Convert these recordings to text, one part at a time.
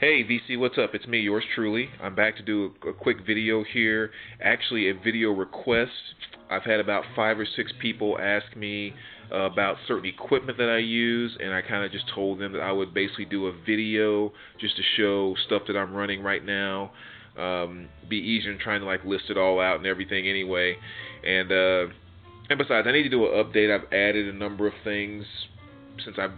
Hey VC, what's up? It's me, yours truly. I'm back to do a quick video here. Actually, a video request. I've had about 5 or 6 people ask me about certain equipment that I use, and I kind of just told them that I would basically do a video just to show stuff that I'm running right now. Be easier than trying to like list it all out and everything anyway. And besides, I need to do an update. I've added a number of things since I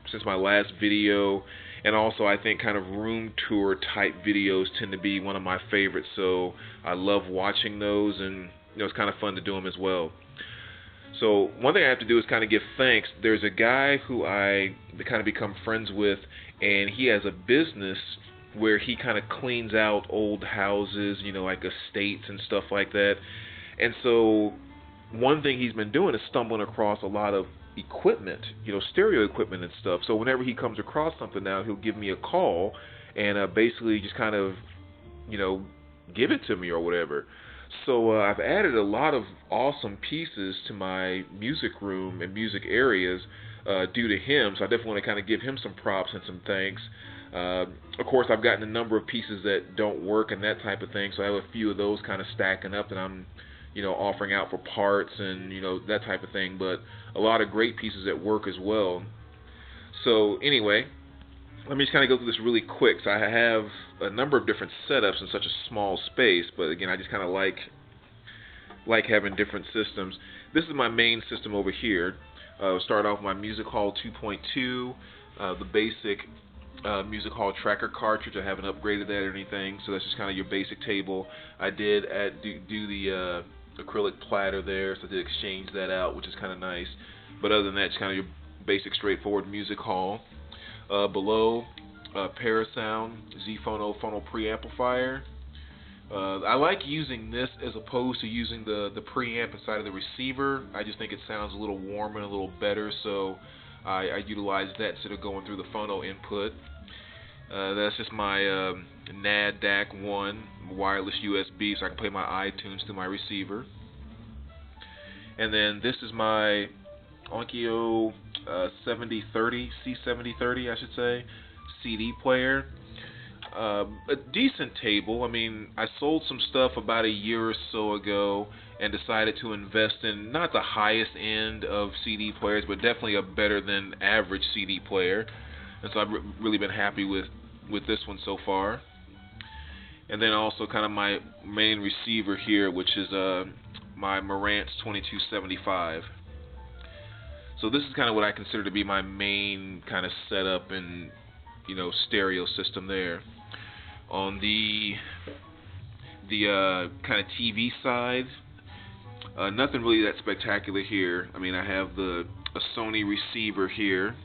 since my last video, and also I think kind of room tour type videos tend to be one of my favorites. So I love watching those, and it's kind of fun to do them as well. So one thing I have to do is kind of give thanks. There's a guy who I kind of become friends with, and he has a business where he kind of cleans out old houses, like estates and stuff like that. And so one thing he's been doing is stumbling across a lot of equipment, stereo equipment and stuff. So whenever he comes across something now, he'll give me a call and basically just kind of, you know, give it to me or whatever. So I've added a lot of awesome pieces to my music room and music areas due to him. So I definitely want to kind of give him some props and some thanks. Of course, I've gotten a number of pieces that don't work and that type of thing. So I have a few of those kind of stacking up that I'm offering out for parts and, that type of thing, but a lot of great pieces that work as well. So anyway, let me just kind of go through this really quick. So I have a number of different setups in such a small space, but again, I just kind of like having different systems. This is my main system over here. Start off with my Music Hall 2.2, the basic Music Hall tracker cartridge. I haven't upgraded that or anything, so that's just kind of your basic table. I did do the acrylic platter there, so I did exchange that out, which is kind of nice. But other than that, it's kind of your basic straightforward Music Hall. Below, Parasound Z-Phono Phono preamplifier. I like using this as opposed to using the preamp inside of the receiver. I just think it sounds a little warmer and a little better, so I utilize that instead of going through the phono input. That's just my NAD DAC1 wireless USB, so I can play my iTunes through my receiver. And then this is my Onkyo 7030, C7030 I should say, CD player. A decent table. I mean, I sold some stuff about a year or so ago and decided to invest in not the highest end of CD players, but definitely a better than average CD player. And so I've really been happy with this one so far. And then also kind of my main receiver here, which is my Marantz 2275. So this is kind of what I consider to be my main kind of setup and stereo system there. On the kind of TV side, nothing really that spectacular here. I mean, I have a Sony receiver here.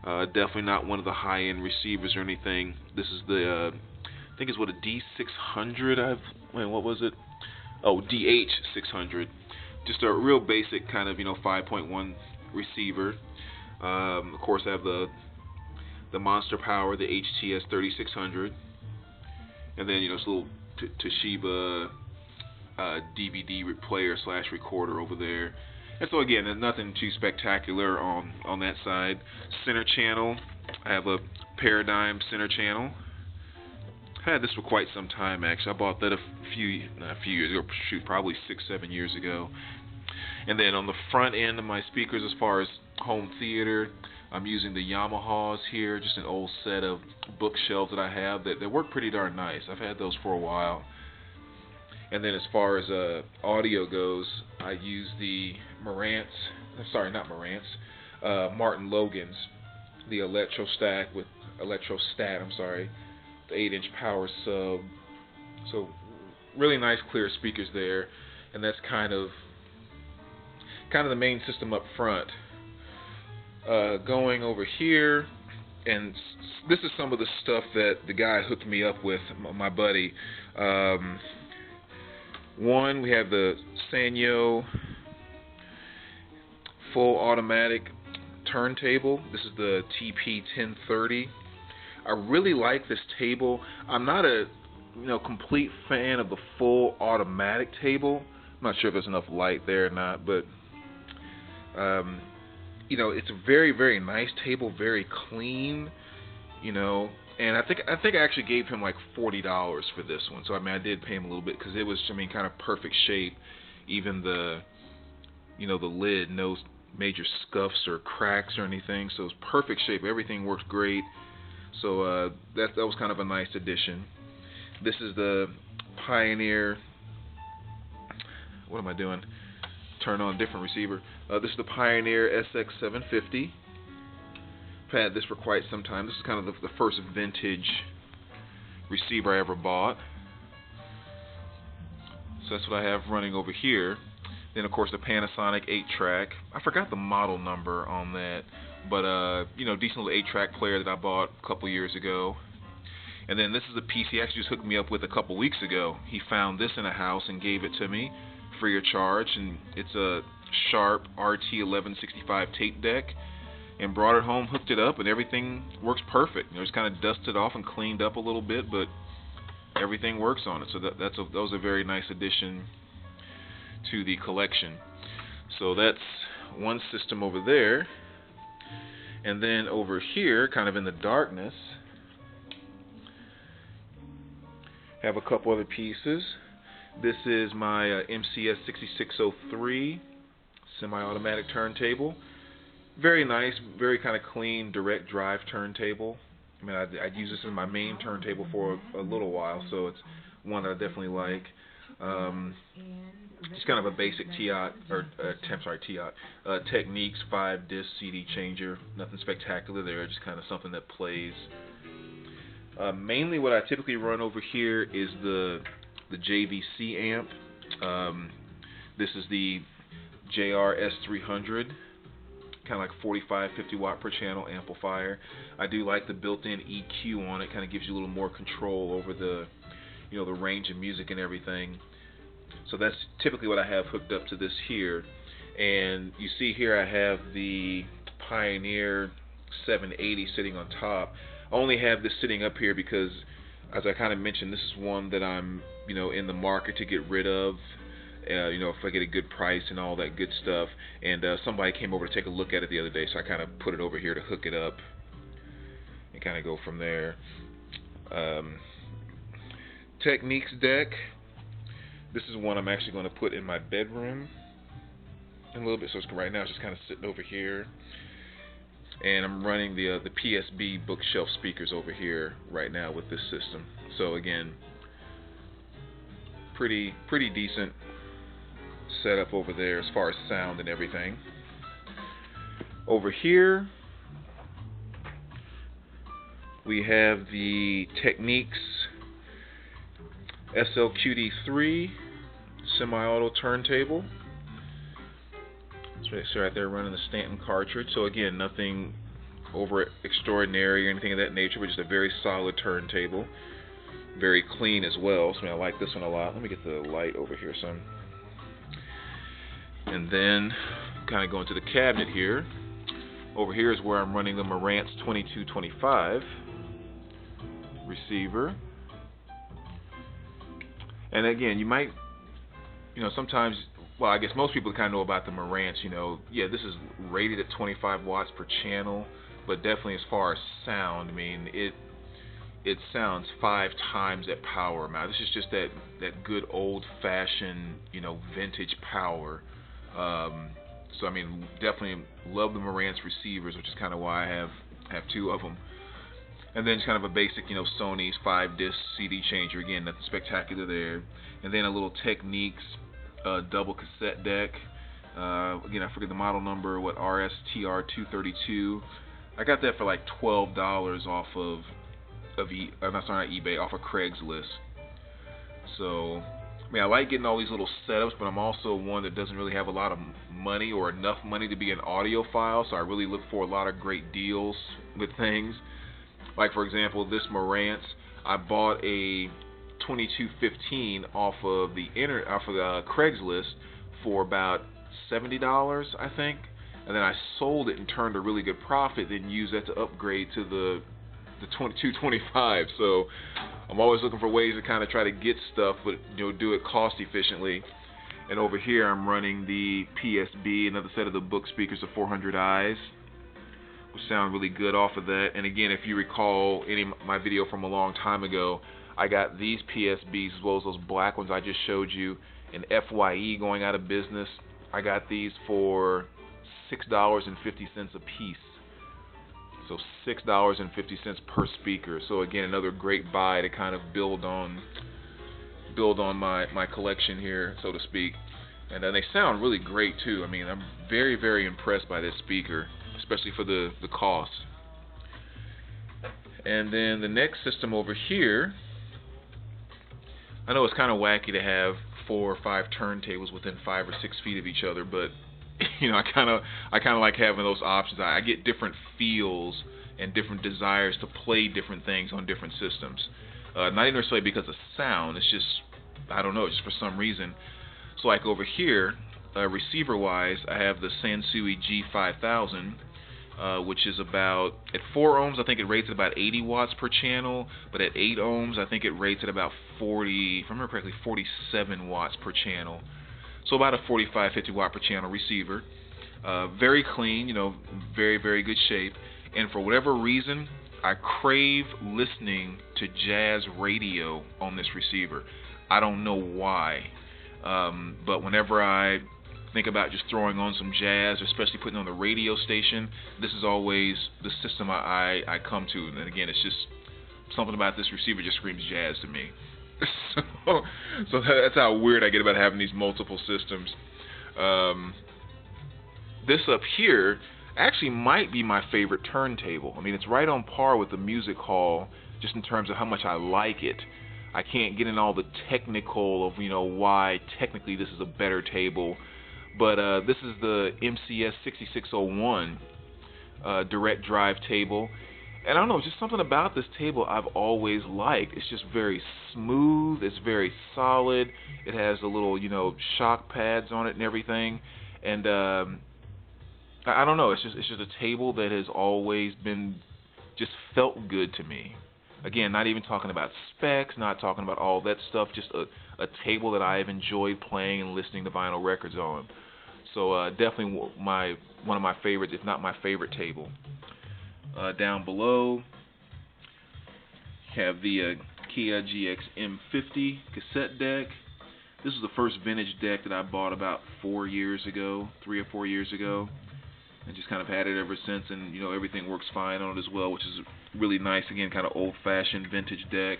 Definitely not one of the high-end receivers or anything. This is I think it's what, a D600. What was it? Oh, DH600. Just a real basic kind of 5.1 receiver. Of course, I have the Monster Power, the HTS 3600, and then this little Toshiba DVD player / recorder over there. And so again, there's nothing too spectacular on that side. Center channel, I have a Paradigm center channel. I had this for quite some time actually. I bought that a few years ago, probably 6-7 years ago. And then on the front end of my speakers, as far as home theater, I'm using the Yamahas here, just an old set of bookshelves that I have that work pretty darn nice. I've had those for a while. And then as far as audio goes, I use the Marantz, Martin Logan's, the Electrostat, the 8-inch power sub. So really nice clear speakers there, and that's kind of the main system up front. Going over here, and this is some of the stuff that the guy hooked me up with, my buddy. One, we have the Sanyo full automatic turntable. This is the TP1030. I really like this table. I'm not a complete fan of the full automatic table. I'm not sure if there's enough light there or not, but it's a very, very nice table, very clean. you know. And I think I actually gave him like $40 for this one. So I mean, I did pay him a little bit because it was, I mean, kind of perfect shape. Even the, you know, the lid, no major scuffs or cracks or anything. So it's perfect shape. Everything works great. So that was kind of a nice addition. This is the Pioneer. What am I doing? Turn on a different receiver. This is the Pioneer SX750. I've had this for quite some time. This is kind of the first vintage receiver I ever bought. So that's what I have running over here. Then of course the Panasonic 8-track. I forgot the model number on that, but you know, decent little 8-track player that I bought a couple years ago. And then this is a piece he actually just hooked me up with a couple weeks ago. He found this in a house and gave it to me free of charge, and it's a Sharp RT1165 tape deck. And brought it home, hooked it up, and everything works perfect. You know, just kind of dusted off and cleaned up a little bit, but everything works on it. So that was a very nice addition to the collection. So that's one system over there. And then over here, kind of in the darkness, have a couple other pieces. This is my MCS 6603 semi-automatic turntable. Very nice, very kind of clean, direct drive turntable. I mean, I'd use this as my main turntable for a little while, so it's one that I definitely like. Just kind of a basic Technics 5-disc CD changer. Nothing spectacular there, just kind of something that plays. Mainly what I typically run over here is the JVC amp. This is the JR-S300. Kind of like 45-50 watt per channel amplifier. I do like the built-in EQ on it. Kind of gives you a little more control over the, you know, the range of music and everything. So that's typically what I have hooked up to this here. And you see here I have the Pioneer 780 sitting on top. I only have this sitting up here because, as I kind of mentioned, this is one that I'm, you know, in the market to get rid of. You know, if I get a good price and all that good stuff. And somebody came over to take a look at it the other day, so I kind of put it over here to hook it up and kind of go from there. Technics deck. This is one I'm actually going to put in my bedroom in a little bit. So right now it's just kind of sitting over here. And I'm running the PSB bookshelf speakers over here right now with this system. So again, pretty decent setup over there as far as sound and everything. Over here we have the Technics SLQD3 semi-auto turntable. It's right there running the Stanton cartridge. So again, nothing over extraordinary or anything of that nature, but just a very solid turntable. Very clean as well. So I mean, I like this one a lot. Let me get the light over here some. And then kind of go into the cabinet here. Over here is where I'm running the Marantz 2225 receiver. And again, you might, you know, sometimes, well, I guess most people kind of know about the Marantz, you know, yeah, this is rated at 25 watts per channel, but definitely as far as sound, I mean, it sounds 5 times that power amount. This is just that good old-fashioned, you know, vintage power. So I mean, definitely love the Marantz receivers, which is kind of why I have 2 of them. And then just kind of a basic, you know, Sony's 5-disc CD changer. Again, nothing spectacular there. And then a little Technics double cassette deck. Again, I forget the model number. What, RSTR232. I got that for like $12 off of not eBay, off of Craigslist. So, I mean, I like getting all these little setups, but I'm also one that doesn't really have a lot of money or enough money to be an audiophile, so I really look for a lot of great deals with things. Like, for example, this Marantz, I bought a 2215 off of the Craigslist for about $70, I think, and then I sold it and turned a really good profit, then used that to upgrade to the 2225. So I'm always looking for ways to kind of try to get stuff, but you know, do it cost efficiently. And over here I'm running the PSB, another set of the book speakers, the 400Is, sound really good off of that. And again, if you recall any of my video from a long time ago, I got these PSBs as well as those black ones I just showed you in FYE going out of business. I got these for $6.50 a piece. So $6.50 per speaker. So again, another great buy to kind of build on my collection here, so to speak. And they sound really great too. I mean, I'm very, very impressed by this speaker, especially for the cost. And then the next system over here, I know it's kind of wacky to have 4 or 5 turntables within 5 or 6 feet of each other, but you know, I kind of like having those options. I get different feels and different desires to play different things on different systems. Not even necessarily because of sound. It's just, I don't know, just for some reason. So like over here, receiver-wise, I have the Sansui G5000, which is about, at 4 ohms, I think it rates at about 80 watts per channel, but at 8 ohms, I think it rates at about 40, if I remember correctly, 47 watts per channel. So about a 45, 50 watt per channel receiver. Very clean, you know, very, very good shape. And for whatever reason, I crave listening to jazz radio on this receiver. I don't know why. But whenever I think about just throwing on some jazz, especially putting on the radio station, this is always the system I come to. And again, it's just something about this receiver just screams jazz to me. So that's how weird I get about having these multiple systems. This up here actually might be my favorite turntable. I mean, it's right on par with the music hall just in terms of how much I like it. I can't get in all the technical of, you know, why technically this is a better table, but this is the MCS 6601 direct drive table, and I don't know, just something about this table I've always liked. It's just very smooth, it's very solid, it has the little, you know, shock pads on it and everything, and I don't know, it's just a table that has always been, just felt good to me. Again, not even talking about specs, not talking about all that stuff, just a table that I have enjoyed playing and listening to vinyl records on. So definitely one of my favorites, if not my favorite table. Down below, have the Kia GX M50 cassette deck. This is the first vintage deck that I bought about 4 years ago, 3 or 4 years ago. And just kind of had it ever since, and you know, everything works fine on it as well, which is really nice. Again, kind of old-fashioned vintage deck.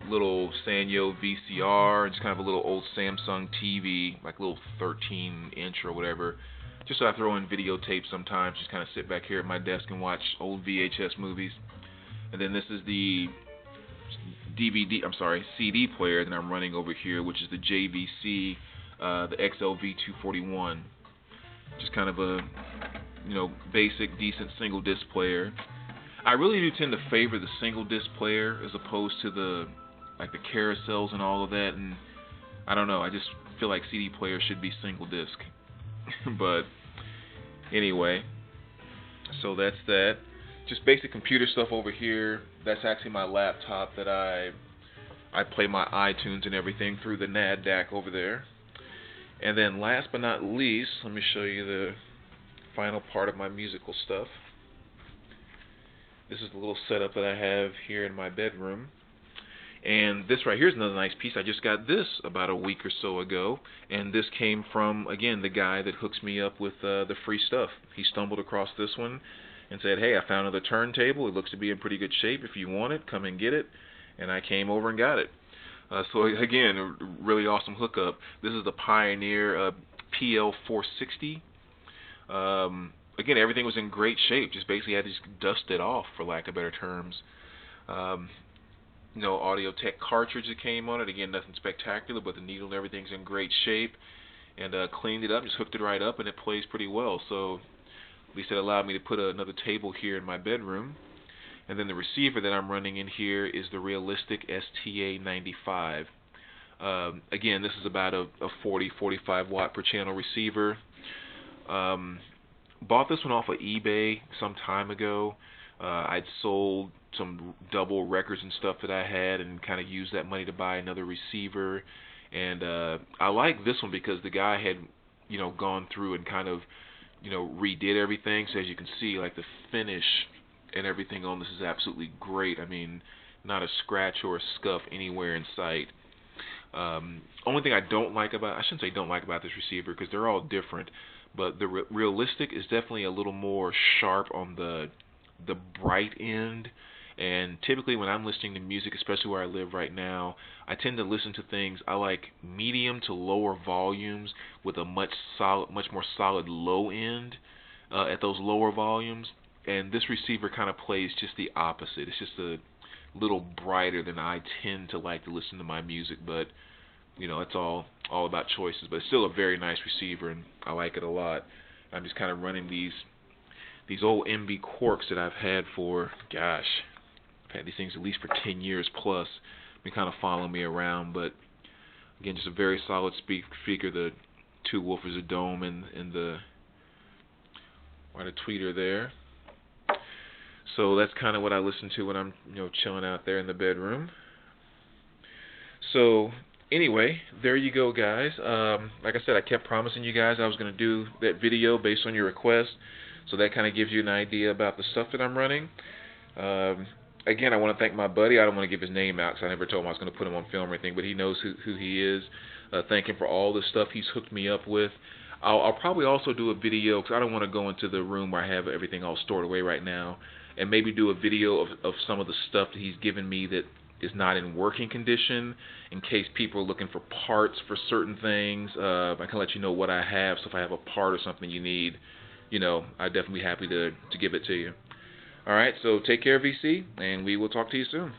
Little Sanyo VCR, and just kind of a little old Samsung TV, like a little 13-inch or whatever. Just so I throw in videotapes sometimes, just kind of sit back here at my desk and watch old VHS movies. And then this is the CD player that I'm running over here, which is the JVC, the XLV241. Just kind of a, you know, basic, decent single disc player. I really do tend to favor the single disc player as opposed to the carousels and all of that. And I don't know, I just feel like CD players should be single disc. But anyway, so that's that. Just basic computer stuff over here. That's actually my laptop that I play my iTunes and everything through the NAD DAC over there. And then last but not least, let me show you the final part of my musical stuff. This is the little setup that I have here in my bedroom. And this right here is another nice piece. I just got this about a week or so ago. And this came from, again, the guy that hooks me up with the free stuff. He stumbled across this one and said, hey, I found another turntable. It looks to be in pretty good shape. If you want it, come and get it. And I came over and got it. So again, a really awesome hookup. This is the Pioneer PL460. Again, everything was in great shape. Just basically had to just dust it off, for lack of better terms. No Audio Tech cartridge that came on it. Again, nothing spectacular, but the needle and everything's in great shape. And cleaned it up, just hooked it right up, and it plays pretty well. So at least it allowed me to put another table here in my bedroom. And then the receiver that I'm running in here is the Realistic STA95. Again, this is about a 40-45 watt per channel receiver. Bought this one off of eBay some time ago. I'd sold some double records and stuff that I had and kind of used that money to buy another receiver. And I like this one because the guy had, you know, gone through and kind of redid everything. So as you can see, like the finish and everything on this is absolutely great. I mean, not a scratch or a scuff anywhere in sight. Only thing I shouldn't say don't like about this receiver, because they're all different, but the realistic is definitely a little more sharp on the bright end. And typically when I'm listening to music, especially where I live right now, I tend to listen to things, I like medium to lower volumes with a much more solid low end at those lower volumes. And this receiver kind of plays just the opposite. It's just a little brighter than I tend to like to listen to my music, but it's all about choices. But it's still a very nice receiver, and I like it a lot. I'm just kind of running these old MB Quarks that I've had for, gosh, I've had these things at least for 10 years plus. Been kind of following me around, but again, just a very solid speaker. The 2 woofers, a dome, and the tweeter there. So that's kind of what I listen to when I'm chilling out there in the bedroom. So anyway, there you go, guys. Like I said, I kept promising you guys I was going to do that video based on your request. So that kind of gives you an idea about the stuff that I'm running. Again, I want to thank my buddy. I don't want to give his name out because I never told him I was going to put him on film or anything, but he knows who he is. Thank him for all the stuff he's hooked me up with. I'll probably also do a video, because I don't want to go into the room where I have everything all stored away right now, and maybe do a video of some of the stuff that he's given me that is not in working condition, in case people are looking for parts for certain things. I can let you know what I have, so if I have a part or something you need, I'd definitely be happy to give it to you. Alright, so take care, VC, and we will talk to you soon.